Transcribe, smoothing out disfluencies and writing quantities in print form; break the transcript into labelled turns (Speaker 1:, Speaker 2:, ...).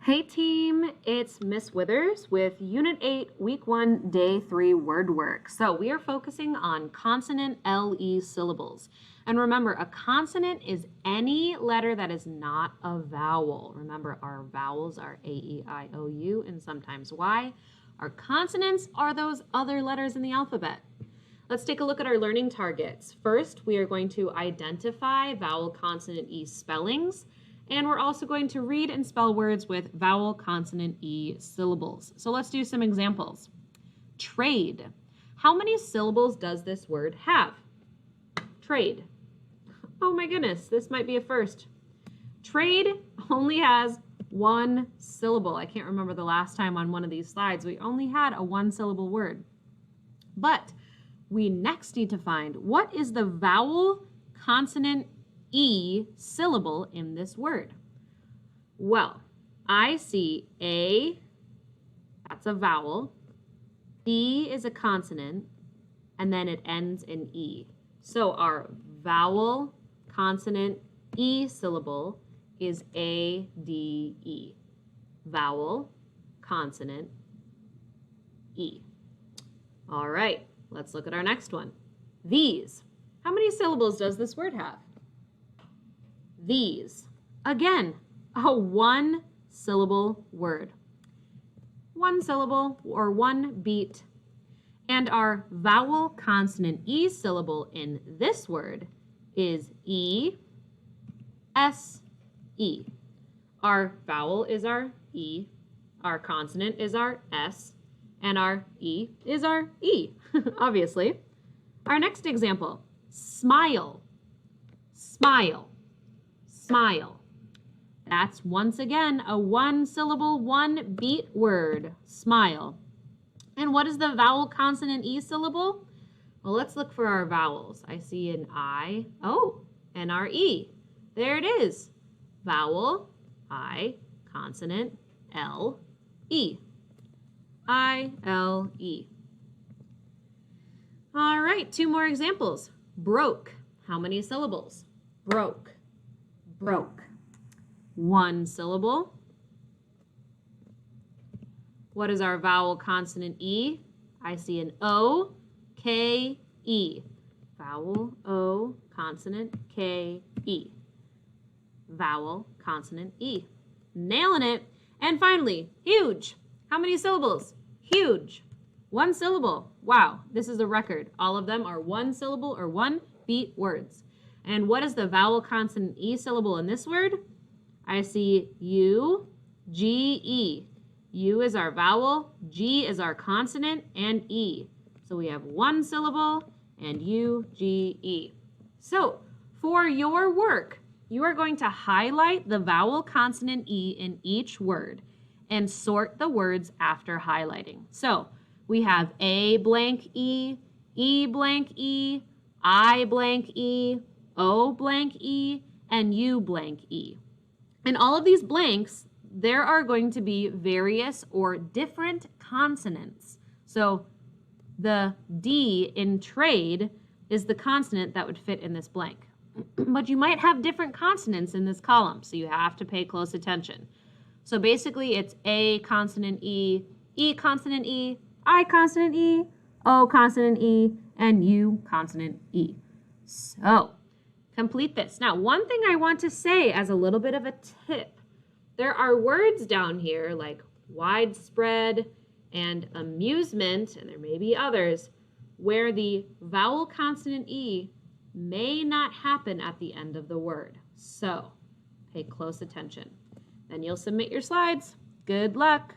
Speaker 1: Hey team, it's Miss Withers with Unit 8, Week 1, Day 3 word work. So we are focusing on consonant LE syllables. And remember, a consonant is any letter that is not a vowel. Remember, our vowels are A, E, I, O, U, and sometimes Y. Our consonants are those other letters in the alphabet. Let's take a look at our learning targets. First, we are going to identify vowel consonant E spellings. And we're also going to read and spell words with vowel consonant E syllables. So let's do some examples. Trade. How many syllables does this word have? Trade. Oh my goodness, this might be a first. Trade only has one syllable. I can't remember the last time on one of these slides we only had a one-syllable word. But we next need to find what is the vowel consonant E syllable in this word. Well, I see A, that's a vowel, B is a consonant, and then it ends in E. So our vowel consonant E syllable is A, D, E. Vowel consonant E. All right, let's look at our next one. These. How many syllables does this word have? These. Again, a one-syllable word. One syllable or one beat. And our vowel consonant E syllable in this word is E, S, E. Our vowel is our E, our consonant is our S, and our E is our E, obviously. Our next example, smile, smile. Smile. That's once again a one-syllable, one-beat word, smile. And what is the vowel consonant E syllable? Well, let's look for our vowels. I see an I, O, and our E. There it is. Vowel, I, consonant, L, E. I, L, E. All right, two more examples. Broke. How many syllables? Broke. Broke. One syllable. What is our vowel consonant E? I see an O, K, E. Vowel, O, consonant, K, E. Vowel, consonant, E. Nailing it. And finally, huge. How many syllables? Huge. One syllable. Wow, this is a record. All of them are one syllable or one beat words. And what is the vowel consonant E syllable in this word? I see U, G, E. U is our vowel, G is our consonant, and E. So we have one syllable and U, G, E. So for your work, you are going to highlight the vowel consonant E in each word and sort the words after highlighting. So we have A blank E blank E, I blank E, O blank E, and U blank E. In all of these blanks, there are going to be various or different consonants. So the D in trade is the consonant that would fit in this blank. But you might have different consonants in this column, so you have to pay close attention. So basically it's A consonant E consonant E, I consonant E, O consonant E, and U consonant E. So complete this. Now, one thing I want to say as a little bit of a tip, there are words down here like widespread and amusement, and there may be others, where the vowel consonant E may not happen at the end of the word. So pay close attention. Then you'll submit your slides. Good luck.